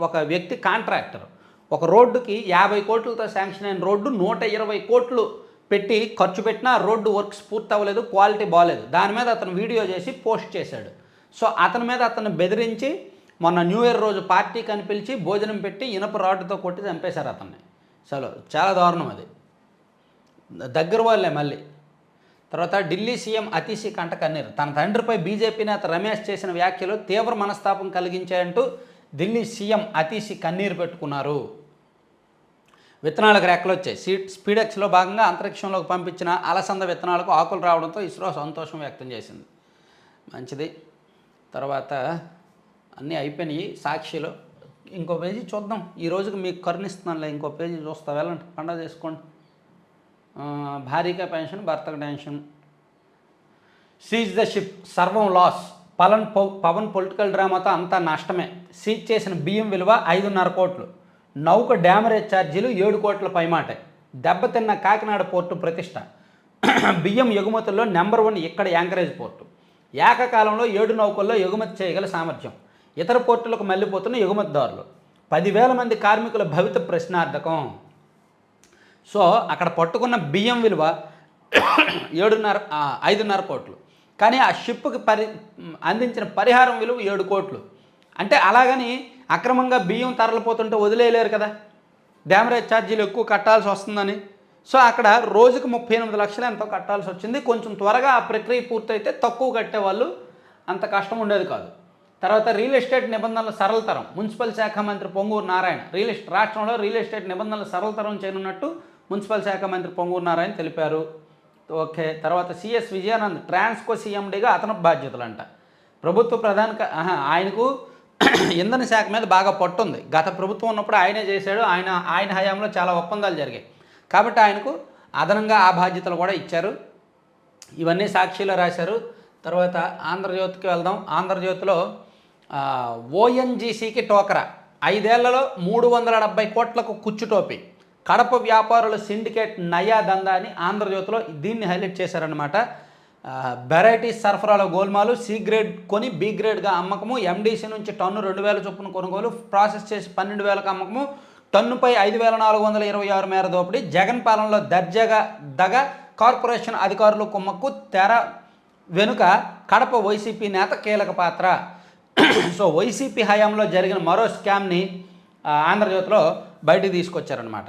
ఒక వ్యక్తి కాంట్రాక్టర్, ఒక రోడ్డుకి 50 కోట్లతో శాంక్షన్ అయిన రోడ్డు 120 కోట్లు పెట్టి ఖర్చు పెట్టినా రోడ్డు వర్క్స్ పూర్తి అవ్వలేదు, క్వాలిటీ బాగాలేదు. దాని మీద అతను వీడియో చేసి పోస్ట్ చేశాడు. సో అతని మీద అతను బెదిరించి మొన్న న్యూ ఇయర్ రోజు పార్టీ కనిపించి భోజనం పెట్టి ఇనప రాడ్డుతో కొట్టి చంపేశారు అతన్ని. చాలా దారుణం అది, దగ్గర వాళ్ళే మళ్ళీ. తర్వాత ఢిల్లీ సీఎం అతీషి కంట కన్నీరు, తన తండ్రిపై బీజేపీ నేత రమేష్ చేసిన వ్యాఖ్యలు తీవ్ర మనస్తాపం కలిగించాయంటూ ఢిల్లీ సీఎం అతీషి కన్నీరు పెట్టుకున్నారు. విత్తనాలకు రెక్కలు వచ్చాయి. స్పీడెక్స్లో భాగంగా అంతరిక్షంలోకి పంపించిన అలసంద విత్తనాలకు ఆకులు రావడంతో ఇస్రో సంతోషం వ్యక్తం చేసింది. మంచిది. తర్వాత అన్నీ అయిపోయినాయి. సాక్షిలో ఇంకో పేజీ చూద్దాం, ఈ రోజుకి మీకు కరుణిస్తున్నానులే, ఇంకో పేజీ చూస్తా, వెళ్ళండి పండగ చేసుకోండి. భారీగా పెన్షన్, భర్తకు టెన్షన్. సీజ్ ద షిప్, సర్వం లాస్. పవన్ పొలిటికల్ డ్రామాతో అంతా నష్టమే. సీజ్ చేసిన బియ్యం విలువ 5.5 కోట్లు. నౌక డ్యామరేజ్ ఛార్జీలు 7 కోట్ల పైమాటే. దెబ్బతిన్న కాకినాడ పోర్టు ప్రతిష్ట. బియ్యం ఎగుమతుల్లో నెంబర్ 1 ఇక్కడ యాంకరేజ్ పోర్టు. ఏకకాలంలో 7 నౌకల్లో ఎగుమతి చేయగల సామర్థ్యం. ఇతర పోర్టులకు మళ్ళీపోతున్న ఎగుమతిదారులు. 10,000 మంది కార్మికుల భవిత ప్రశ్నార్థకం. సో అక్కడ పట్టుకున్న బియ్యం విలువ 5.5 కోట్లు, కానీ ఆ షిప్కి అందించిన పరిహారం విలువ 7 కోట్లు. అంటే అలాగని అక్రమంగా బియ్యం తరలిపోతుంటే వదిలేయలేరు కదా, డ్యామరేజ్ ఛార్జీలు ఎక్కువ కట్టాల్సి వస్తుందని. సో అక్కడ రోజుకు 38 లక్షలు ఎంతో కట్టాల్సి వచ్చింది. కొంచెం త్వరగా ఆ ప్రక్రియ పూర్తయితే తక్కువ కట్టేవాళ్ళు, అంత కష్టం ఉండేది కాదు. తర్వాత రియల్ ఎస్టేట్ నిబంధనల సరళతరం. మున్సిపల్ శాఖ మంత్రి పొంగూరు నారాయణ రాష్ట్రంలో రియల్ ఎస్టేట్ నిబంధనలు సరళతరం చేయనున్నట్టు మున్సిపల్ శాఖ మంత్రి పొంగూరు నారాయణ తెలిపారు. ఓకే. తర్వాత సిఎస్ విజయానంద్ ట్రాన్స్కో సీఎండీగా అతను బాధ్యతలంట. ప్రభుత్వ ఆయనకు ఇంధన శాఖ మీద బాగా పట్టుంది. గత ప్రభుత్వం ఉన్నప్పుడు ఆయనే చేశాడు, ఆయన హయాంలో చాలా ఒప్పందాలు జరిగాయి కాబట్టి ఆయనకు అదనంగా ఆ బాధ్యతలు కూడా ఇచ్చారు. ఇవన్నీ సాక్షిలో రాశారు. తర్వాత ఆంధ్రజ్యోతికి వెళ్దాం. ఆంధ్రజ్యోతిలో ఓఎన్జీసీకి టోకరా, 5 ఏళ్లలో 370 కోట్లకు కుచ్చుటోపి. కడప వ్యాపారుల సిండికేట్ నయా దందా అని ఆంధ్రజ్యోతిలో దీన్ని హైలైట్ చేశారనమాట. వెరైటీస్ సరఫరాలో గోల్మాలు, సి గ్రేడ్ కొని బి గ్రేడ్గా అమ్మకము, ఎండీసీ నుంచి టన్ను 2,000 చొప్పున కొనుగోలు, ప్రాసెస్ చేసి 12,000కు అమ్మకము, టన్నుపై 5,426 మేర దోపిడీ. జగన్ పాలనలో దర్జాగా కార్పొరేషన్ అధికారులు కుమ్మక్కు, తెర వెనుక కడప వైసీపీ నేత కీలక పాత్ర. సో వైసీపీ హయాంలో జరిగిన మరో స్కామ్ని ఆంధ్రజ్యోతిలో బయటికి తీసుకొచ్చారనమాట.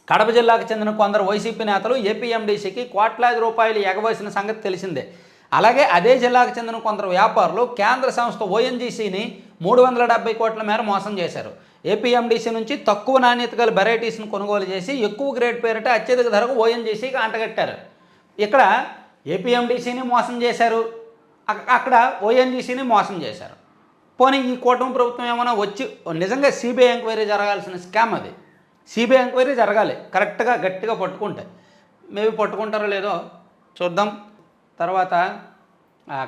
కడప జిల్లాకు చెందిన కొందరు వైసీపీ నేతలు ఏపీఎండీసీకి కోట్లాది రూపాయలు ఎగవేసిన సంగతి తెలిసిందే. అలాగే అదే జిల్లాకు చెందిన కొందరు వ్యాపారులు కేంద్ర సంస్థ ఓఎన్జీసీని 370 కోట్ల మేర మోసం చేశారు. ఏపీఎండీసీ నుంచి తక్కువ నాణ్యత గల వెరైటీస్ను కొనుగోలు చేసి ఎక్కువ గ్రేడ్ పేరిట అత్యధిక ధరకు ఓఎన్జీసీకి అంటగట్టారు. ఇక్కడ ఏపీఎండీసీని మోసం చేశారు, అక్కడ ఓఎన్జీసీని మోసం చేశారు. పోనీ ఈ కూటమి ప్రభుత్వం ఏమైనా వచ్చి నిజంగా సిబిఐ ఎంక్వైరీ జరగాల్సిన స్కామ్ అది. సిబిఐ ఎంక్వైరీ జరగాలి కరెక్ట్గా, గట్టిగా పట్టుకుంటే. మేబీ పట్టుకుంటారో లేదో చూద్దాం. తర్వాత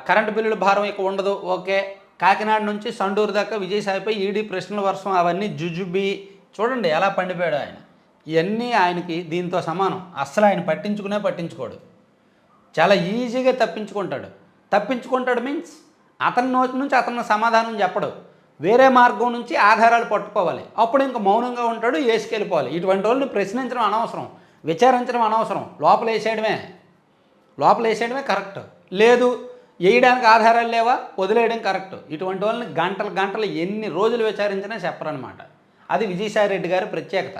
కరెంటు బిల్లుల భారం ఇక ఉండదు. ఓకే. కాకినాడ నుంచి సండూరు దాకా విజయసాయిపై ఈడీ ప్రశ్నల వర్షం, అవన్నీ జుజుబి. చూడండి ఎలా పండిపోయాడు ఆయన. ఇవన్నీ ఆయనకి దీంతో సమానం. అస్సలు ఆయన పట్టించుకోడు. చాలా ఈజీగా తప్పించుకుంటాడు మీన్స్ అతని నోటి నుంచి అతను సమాధానం చెప్పడు, వేరే మార్గం నుంచి ఆధారాలు పట్టుకోవాలి. అప్పుడు ఇంకా మౌనంగా ఉంటాడు, వేసుకెళ్ళిపోవాలి. ఇటువంటి వాళ్ళని ప్రశ్నించడం అనవసరం, విచారించడం అనవసరం, లోపల వేసేయడమే కరెక్ట్. లేదు వేయడానికి ఆధారాలు లేవా, వదిలేయడం కరెక్ట్. ఇటువంటి వాళ్ళని గంటలు ఎన్ని రోజులు విచారించినా చెప్పరనమాట. అది విజయసాయి రెడ్డి గారి ప్రత్యేకత.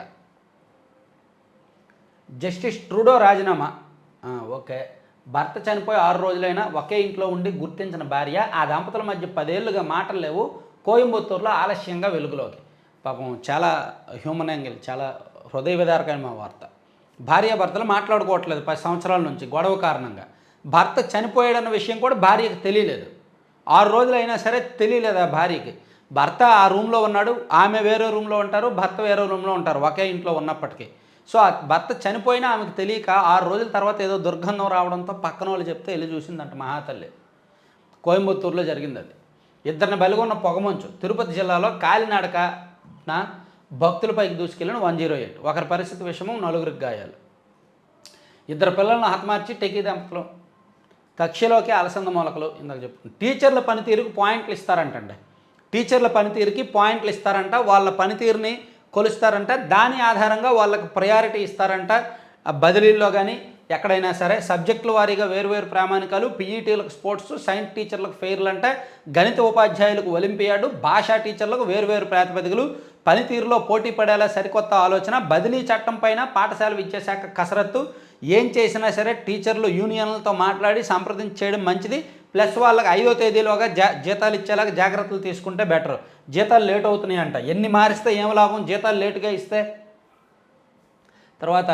జస్టిస్ ట్రూడో రాజీనామా. ఓకే. భర్త చనిపోయి 6 రోజులైనా ఒకే ఇంట్లో ఉండి గుర్తించిన భార్య, ఆ దంపతుల మధ్య 10 ఏళ్లుగా మాటలు లేవు. కోయంబత్తూరులో ఆలస్యంగా వెలుగులోకి. పాపం చాలా హ్యూమన్ యాంగిల్, చాలా హృదయ విదారకమైన వార్త. భార్యాభర్తలు మాట్లాడుకోవట్లేదు 10 సంవత్సరాల నుంచి గొడవ కారణంగా. భర్త చనిపోయాడన్న విషయం కూడా భార్యకి తెలియలేదు. 6 రోజులైనా సరే తెలియలేదు ఆ భార్యకి. భర్త ఆ రూమ్లో ఉన్నాడు, ఆమె వేరే రూమ్లో ఉంటారు, భర్త వేరే రూమ్లో ఉంటారు ఒకే ఇంట్లో ఉన్నప్పటికీ. సో ఆ భర్త చనిపోయినా ఆమెకు తెలియక 6 రోజుల తర్వాత ఏదో దుర్గంధం రావడంతో పక్కన వాళ్ళు చెప్తే వెళ్ళి చూసిందంట మహాతల్లి. కోయంబత్తూరులో జరిగింది అది. ఇద్దరిని బలిగొన్న పొగమంచు. తిరుపతి జిల్లాలో కాలినడకన భక్తులపైకి దూసుకెళ్ళిన 108. ఒకరి పరిస్థితి విషమం, 4గురికి గాయాలు. 2 పిల్లలను హతమార్చి టెకీ దంపతులు. కక్షలోకి అలసంద మొలకలు. ఇందాక చెప్పుకున్నాం. టీచర్ల పనితీరుకు పాయింట్లు ఇస్తారంటండి. టీచర్ల పనితీరుకి పాయింట్లు ఇస్తారంట, వాళ్ళ పనితీరుని కొలుస్తారంట, దాని ఆధారంగా వాళ్ళకి ప్రయారిటీ ఇస్తారంట. బదిలీల్లో కానీ ఎక్కడైనా సరే సబ్జెక్టుల వారీగా వేరువేరు ప్రామాణికాలు. పీఈటీలకు స్పోర్ట్స్, సైన్స్ టీచర్లకు ఫెయిర్లు అంటే, గణిత ఉపాధ్యాయులకు ఒలింపియాడు, భాషా టీచర్లకు వేరువేరు ప్రాతిపదికలు. పనితీరులో పోటీ పడేలా సరికొత్త ఆలోచన. బదిలీ చట్టం పైన పాఠశాల విద్యాశాఖ కసరత్తు. ఏం చేసినా సరే టీచర్లు యూనియన్లతో మాట్లాడి సంప్రదించి చేయడం మంచిది. ప్లస్ వాళ్ళకి 5వ తేదీలోగా జీతాలు ఇచ్చేలాగా జాగ్రత్తలు తీసుకుంటే బెటర్. జీతాలు లేట్ అవుతున్నాయి అంట. ఎన్ని మారిస్తే ఏం లాభం, జీతాలు లేటుగా ఇస్తే. తర్వాత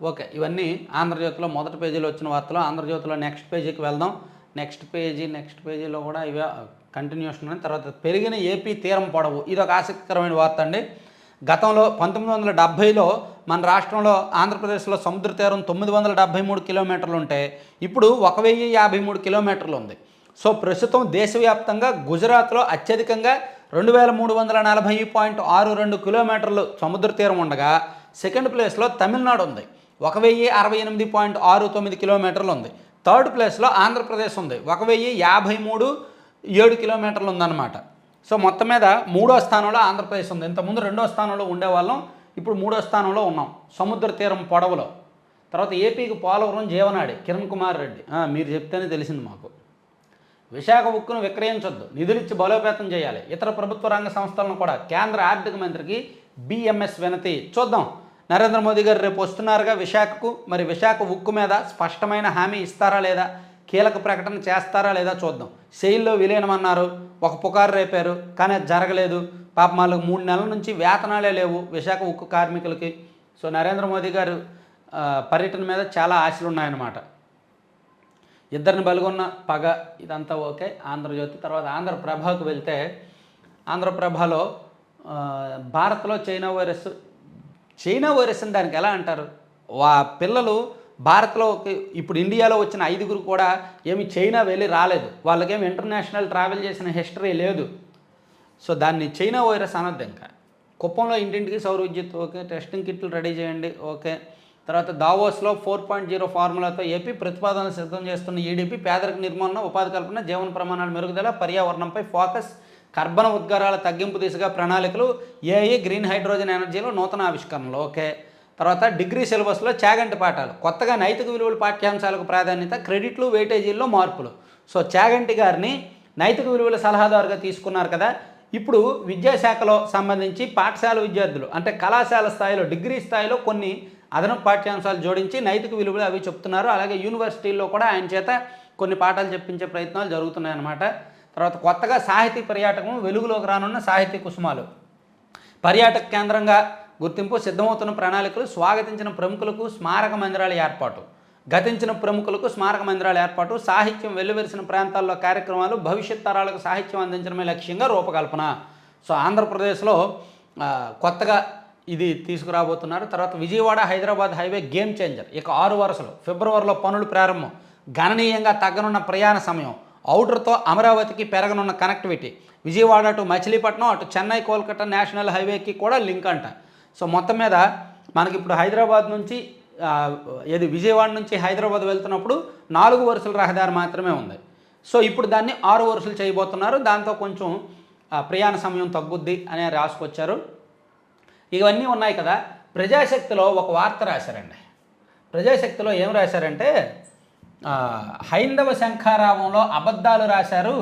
ఓకే, ఇవన్నీ ఆంధ్రజ్యోతిలో మొదటి పేజీలో వచ్చిన వార్తలు. ఆంధ్రజ్యోతిలో నెక్స్ట్ పేజీకి వెళ్దాం. నెక్స్ట్ పేజీలో కూడా ఇవి కంటిన్యూషన్. తర్వాత పెరిగిన ఏపీ తీరం పొడవు. ఇది ఒక ఆసక్తికరమైన వార్త అండి. గతంలో 1970లో మన రాష్ట్రంలో ఆంధ్రప్రదేశ్లో సముద్ర తీరం 973 కిలోమీటర్లు ఉంటే ఇప్పుడు 1053 కిలోమీటర్లు ఉంది. సో ప్రస్తుతం దేశవ్యాప్తంగా గుజరాత్లో అత్యధికంగా 2340.62 కిలోమీటర్లు సముద్ర తీరం ఉండగా సెకండ్ ప్లేస్లో తమిళనాడు ఉంది, 1068.69 కిలోమీటర్లు ఉంది. థర్డ్ ప్లేస్లో ఆంధ్రప్రదేశ్ ఉంది, 1053.7 కిలోమీటర్లు ఉందన్నమాట. సో మొత్తం మీద 3వ స్థానంలో ఆంధ్రప్రదేశ్ ఉంది. ఇంతకుముందు 2వ స్థానంలో ఉండేవాళ్ళం, ఇప్పుడు 3వ స్థానంలో ఉన్నాం సముద్ర తీరం పొడవులో. తర్వాత ఏపీకి పోలవరం జీవనాడి. కిరణ్ కుమార్ రెడ్డి, మీరు చెప్తేనే తెలిసింది మాకు. విశాఖ ఉక్కును విక్రయించొద్దు, నిధులిచ్చి బలోపేతం చేయాలి. ఇతర ప్రభుత్వ రంగ సంస్థలను కూడా. కేంద్ర ఆర్థిక మంత్రికి బిఎంఎస్ వినతి. చూద్దాం, నరేంద్ర మోదీ గారు రేపు వస్తున్నారుగా విశాఖకు. మరి విశాఖ ఉక్కు మీద స్పష్టమైన హామీ ఇస్తారా లేదా, కీలక ప్రకటన చేస్తారా లేదా చూద్దాం. సెయిల్లో విలీనమన్నారు, ఒక పుకారు రేపారు, కానీ అది జరగలేదు. పాపం వాళ్ళకి 3 నెలల నుంచి వేతనాలే లేవు విశాఖ ఉక్కు కార్మికులకి. సో నరేంద్ర మోదీ గారు పర్యటన మీద చాలా ఆశలు ఉన్నాయన్నమాట. ఇద్దరిని బలిగొన్న పగ, ఇదంతా ఓకే. ఆంధ్రజ్యోతి. తర్వాత ఆంధ్రప్రభకు వెళ్తే, ఆంధ్రప్రభలో భారత్లో చైనా వైరస్ అని దానికి ఎలా అంటారు, పిల్లలు భారత్లో ఇప్పుడు ఇండియాలో వచ్చిన 5గురు కూడా ఏమి చైనా వెళ్ళి రాలేదు, వాళ్ళకేమి ఇంటర్నేషనల్ ట్రావెల్ చేసిన హిస్టరీ లేదు. సో దాన్ని చైనా వైరస్ అనొద్దు. ఇంకా కుప్పంలో ఇంటింటికి సౌర విద్యుత్ ఓకే, టెస్టింగ్ కిట్లు రెడీ చేయండి ఓకే. తర్వాత దావోస్లో 4.0 ఫార్ములాతో ఏపీ ప్రతిపాదనలు సిద్ధం చేస్తున్న ఈడీపీ. పేదరిక నిర్మూలన, ఉపాధి కల్పన, జీవన ప్రమాణాల మెరుగుదల, పర్యావరణంపై ఫోకస్, కర్బన ఉద్గారాల తగ్గింపు దిశగా ప్రణాళికలు, ఏఐ, గ్రీన్ హైడ్రోజన్ ఎనర్జీలో నూతన ఆవిష్కరణలు ఓకే. తర్వాత డిగ్రీ సిలబస్లో చాగంటి పాఠాలు, కొత్తగా నైతిక విలువల పాఠ్యాంశాలకు ప్రాధాన్యత, క్రెడిట్లు వెయిటేజీల్లో మార్పులు. సో చాగంటి గారిని నైతిక విలువల సలహాదారుగా తీసుకున్నారు కదా. ఇప్పుడు విద్యాశాఖలో సంబంధించి పాఠశాల విద్యార్థులు అంటే కళాశాల స్థాయిలో, డిగ్రీ స్థాయిలో కొన్ని అదనపు పాఠ్యాంశాలు జోడించి నైతిక విలువలు అవి చెప్తున్నారు. అలాగే యూనివర్సిటీల్లో కూడా ఆయన చేత కొన్ని పాఠాలు చెప్పించే ప్రయత్నాలు జరుగుతున్నాయన్నమాట. తర్వాత కొత్తగా సాహితీ పర్యాటకం, వెలుగులోకి రానున్న సాహితీ కుసుమాలు. పర్యాటక కేంద్రంగా గుర్తింపు, సిద్ధమవుతున్న ప్రణాళికలు, స్వాగతించిన ప్రముఖులకు స్మారక మందిరాల ఏర్పాటు, గతించిన ప్రముఖులకు స్మారక మందిరాల ఏర్పాటు, సాహిత్యం వెల్లువెరిసిన ప్రాంతాల్లో కార్యక్రమాలు, భవిష్యత్ తరాలకు సాహిత్యం అందించడమే లక్ష్యంగా రూపకల్పన. సో ఆంధ్రప్రదేశ్లో కొత్తగా ఇది తీసుకురాబోతున్నారు. తర్వాత Vijayawada Hyderabad highway game changer. ఇక 6 వరుసలు ఫిబ్రవరిలో పనులు ప్రారంభం, గణనీయంగా తగ్గనున్న ప్రయాణ సమయం, ఔటర్తో అమరావతికి పెరగనున్న కనెక్టివిటీ, విజయవాడ టు మచిలీపట్నం, అటు చెన్నై కోల్కతా నేషనల్ హైవేకి కూడా లింక్ అంట. సో మొత్తం మీద మనకి ఇప్పుడు హైదరాబాద్ నుంచి విజయవాడ నుంచి హైదరాబాద్ వెళ్తున్నప్పుడు 4 వరుసల రహదారి మాత్రమే ఉంది. సో ఇప్పుడు దాన్ని 6 వరుసలు చేయబోతున్నారు. దాంతో కొంచెం ప్రయాణ సమయం తగ్గుద్ది అని రాసుకొచ్చారు. ఇవన్నీ ఉన్నాయి కదా. ప్రజాశక్తిలో ఒక వార్త రాశారండి. ప్రజాశక్తిలో ఏం రాశారంటే, హైందవ శంఖారావంలో అబద్ధాలు రాశారు,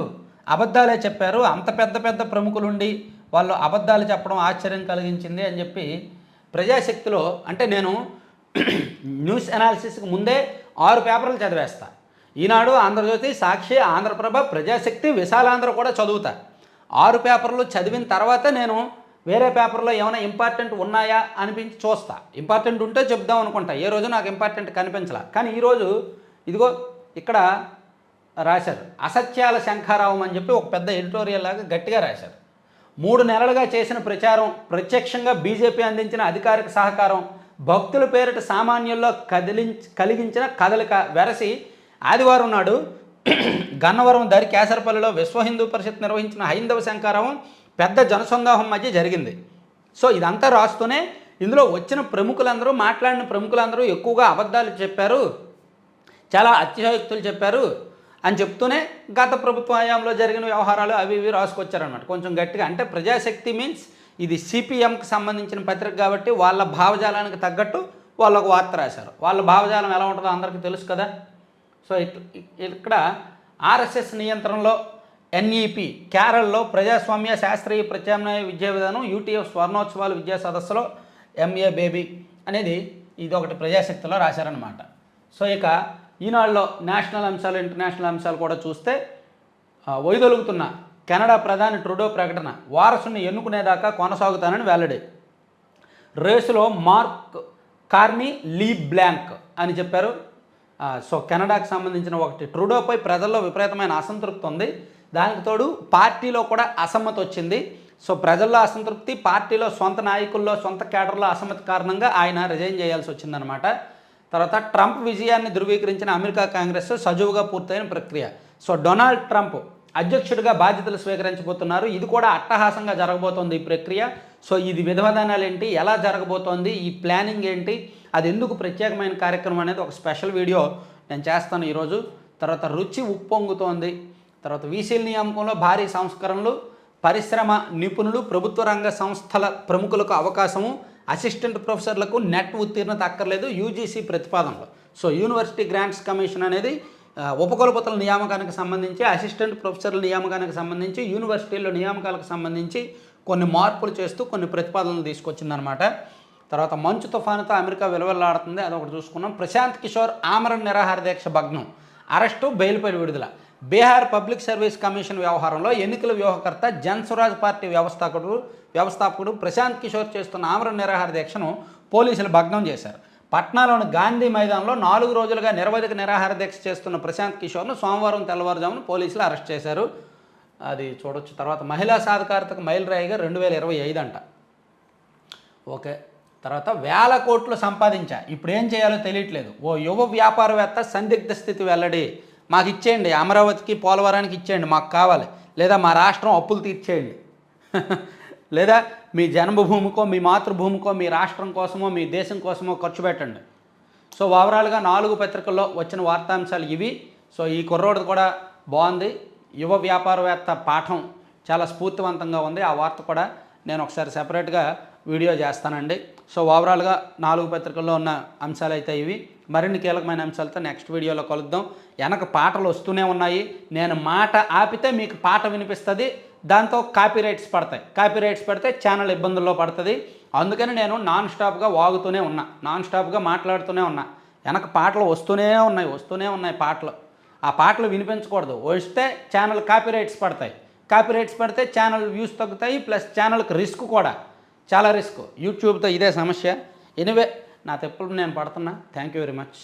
అబద్ధాలే చెప్పారు, అంత పెద్ద పెద్ద ప్రముఖులుండి వాళ్ళు అబద్ధాలు చెప్పడం ఆశ్చర్యం కలిగించింది అని చెప్పి ప్రజాశక్తిలో. అంటే నేను న్యూస్ అనాలిసిస్కి ముందే 6 పేపర్లు చదివేస్తా. ఈనాడు, ఆంధ్రజ్యోతి, సాక్షి, ఆంధ్రప్రభ, ప్రజాశక్తి, విశాలాంధ్ర కూడా చదువుతా. 6 పేపర్లు చదివిన తర్వాత నేను వేరే పేపర్లో ఏమైనా ఇంపార్టెంట్ ఉన్నాయా అనిపించి చూస్తా. ఇంపార్టెంట్ ఉంటే చెప్దాం అనుకుంటా. ఏ రోజు నాకు ఇంపార్టెంట్ కనిపించలా. కానీ ఈరోజు ఇదిగో ఇక్కడ రాశారు, అసత్యాల శంఖారావం అని చెప్పి ఒక పెద్ద ఎడిటోరియల్ లాగా గట్టిగా రాశారు. 3 నెలలుగా చేసిన ప్రచారం, ప్రత్యక్షంగా బీజేపీ అందించిన అధికారిక సహకారం, భక్తుల పేరిట సామాన్యుల్లో కలిగించిన కదలిక వెరసి ఆదివారం నాడు గన్నవరం దరి కేసరపల్లిలో విశ్వ హిందూ పరిషత్ నిర్వహించిన హైందవ శంఖారావం పెద్ద జనసందోహం మధ్య జరిగింది. సో ఇదంతా రాస్తూనే ఇందులో వచ్చిన ప్రముఖులందరూ, మాట్లాడిన ప్రముఖులందరూ ఎక్కువగా అబద్ధాలు చెప్పారు, చాలా అతిశయోక్తులు చెప్పారు అని చెప్తూనే గత ప్రభుత్వ హయాంలో జరిగిన వ్యవహారాలు అవి ఇవి రాసుకొచ్చారనమాట కొంచెం గట్టిగా. అంటే ప్రజాశక్తి మీన్స్ ఇది సిపిఎంకి సంబంధించిన పత్రిక కాబట్టి వాళ్ళ భావజాలానికి తగ్గట్టు వాళ్ళు ఒక వార్త రాశారు. వాళ్ళ భావజాలం ఎలా ఉంటుందో అందరికీ తెలుసు కదా. సో ఇక్కడ ఆర్ఎస్ఎస్ నియంత్రణలో ఎన్ఈపి కేరళలో ప్రజాస్వామ్య శాస్త్రీయ ప్రత్యామ్నాయ విద్యా విధానం యూటీఎఫ్ స్వర్ణోత్సవాల విద్యా సదస్సులో ఎంఏ బేబీ అనేది ఇది ఒకటి ప్రజాశక్తిలో రాశారనమాట. సో ఇక ఈనాడులో నేషనల్ అంశాలు, ఇంటర్నేషనల్ అంశాలు కూడా చూస్తే వైదొలుగుతున్న కెనడా ప్రధాని ట్రూడో ప్రకటన, వారసుని ఎన్నుకునేదాకా కొనసాగుతానని వెల్లడి. రేసులో మార్క్ కార్నీ లీ బ్లాంక్ అని చెప్పారు. సో కెనడాకు సంబంధించిన ఒకటి ట్రూడోపై ప్రజల్లో విపరీతమైన అసంతృప్తి ఉంది. దానికి తోడు పార్టీలో కూడా అసమ్మతి వచ్చింది. సో ప్రజల్లో అసంతృప్తి, పార్టీలో సొంత నాయకుల్లో, సొంత కేడర్లో అసమ్మతి కారణంగా ఆయన రిజైన్ చేయాల్సి వచ్చిందనమాట. తర్వాత ట్రంప్ విజయాన్ని ధృవీకరించిన అమెరికా కాంగ్రెస్ సజావుగా పూర్తయిన ప్రక్రియ. సో డొనాల్డ్ ట్రంప్ అధ్యక్షుడిగా బాధ్యతలు స్వీకరించబోతున్నారు. ఇది కూడా అట్టహాసంగా జరగబోతోంది ఈ ప్రక్రియ. సో ఇది విధానాలు ఏంటి, ఎలా జరగబోతోంది, ఈ ప్లానింగ్ ఏంటి, అది ఎందుకు ప్రత్యేకమైన కార్యక్రమం అనేది ఒక స్పెషల్ వీడియో నేను చేస్తాను ఈరోజు. తర్వాత రుచి ఉప్పొంగుతోంది. తర్వాత వీసీల నియామకంలో భారీ సంస్కరణలు, పరిశ్రమ నిపుణులు, ప్రభుత్వ రంగ సంస్థల ప్రముఖులకు అవకాశము, అసిస్టెంట్ ప్రొఫెసర్లకు నెట్ ఉత్తీర్ణత అక్కర్లేదు యూజీసీ ప్రతిపాదనలు. సో యూనివర్సిటీ గ్రాంట్స్ కమిషన్ అనేది ఉపకులపతుల నియామకానికి సంబంధించి, అసిస్టెంట్ ప్రొఫెసర్ల నియామకానికి సంబంధించి, యూనివర్సిటీల్లో నియామకాలకు సంబంధించి కొన్ని మార్పులు చేస్తూ కొన్ని ప్రతిపాదనలు తీసుకొచ్చిందనమాట. తర్వాత మంచు తుఫానుతో అమెరికా విలువలాడుతుంది, అదొకటి చూసుకున్నాం. ప్రశాంత్ కిషోర్ ఆమరణ నిరాహార దీక్ష భగ్నం, అరెస్టు, బెయిల్పై విడుదల. బీహార్ పబ్లిక్ సర్వీస్ కమిషన్ వ్యవహారంలో ఎన్నికల వ్యూహకర్త జన్స్వరాజ్ పార్టీ వ్యవస్థాపకుడు ప్రశాంత్ కిషోర్ చేస్తున్న ఆమరణ నిరాహార దీక్షను పోలీసులు భగ్నం చేశారు. పట్నాలోని గాంధీ మైదానంలో 4 రోజులుగా నిరవధిక నిరాహార దీక్ష చేస్తున్న ప్రశాంత్ కిషోర్ను సోమవారం తెల్లవారుజామున పోలీసులు అరెస్ట్ చేశారు. అది చూడొచ్చు. తర్వాత మహిళా సాధికారతకు మైలురాయిగా 2025 అంట. ఓకే. తర్వాత 1000 కోట్లు సంపాదించా, ఇప్పుడు ఏం చేయాలో తెలియట్లేదు. ఓ యువ వ్యాపారవేత్త సందిగ్ధ స్థితి వెల్లడి. మాకు ఇచ్చేయండి, అమరావతికి పోలవరానికి ఇచ్చేయండి, మాకు కావాలి, లేదా మా రాష్ట్రం అప్పులు తీర్చేయండి, లేదా మీ జన్మభూమికో, మీ మాతృభూమికో, మీ రాష్ట్రం కోసమో, మీ దేశం కోసమో ఖర్చు పెట్టండి. సో ఓవరాల్గా 4 పత్రికల్లో వచ్చిన వార్తాంశాలు ఇవి. సో ఈ కుర్రోడు కూడా బాగుంది, యువ వ్యాపారవేత్త పాఠం చాలా స్ఫూర్తివంతంగా ఉంది. ఆ వార్త కూడా నేను ఒకసారి సెపరేట్గా వీడియో చేస్తానండి. సో ఓవరాల్గా 4 పత్రికల్లో ఉన్న అంశాలు అయితే ఇవి. మరిన్ని కీలకమైన అంశాలతో నెక్స్ట్ వీడియోలో కలుద్దాం. వెనక పాటలు వస్తూనే ఉన్నాయి. నేను మాట ఆపితే మీకు పాట వినిపిస్తుంది, దాంతో కాపీరైట్స్ పడతాయి. కాపీరైట్స్ పడితే ఛానల్ ఇబ్బందుల్లో పడుతుంది. అందుకని నేను నాన్ స్టాప్గా వాగుతూనే ఉన్నా, నాన్ స్టాప్గా మాట్లాడుతూనే ఉన్నా. వెనక పాటలు వస్తూనే ఉన్నాయి పాటలు. ఆ పాటలు వినిపించకూడదు, వస్తే ఛానల్ కాపీరైట్స్ పడతాయి. కాపీరైట్స్ పడితే ఛానల్ వ్యూస్ తగ్గుతాయి, ప్లస్ ఛానల్కి రిస్క్ కూడా, చాలా రిస్క్. యూట్యూబ్తో ఇదే సమస్య. ఎనివే నా తెప్పులు నేను పడుతున్నా. Thank you very much.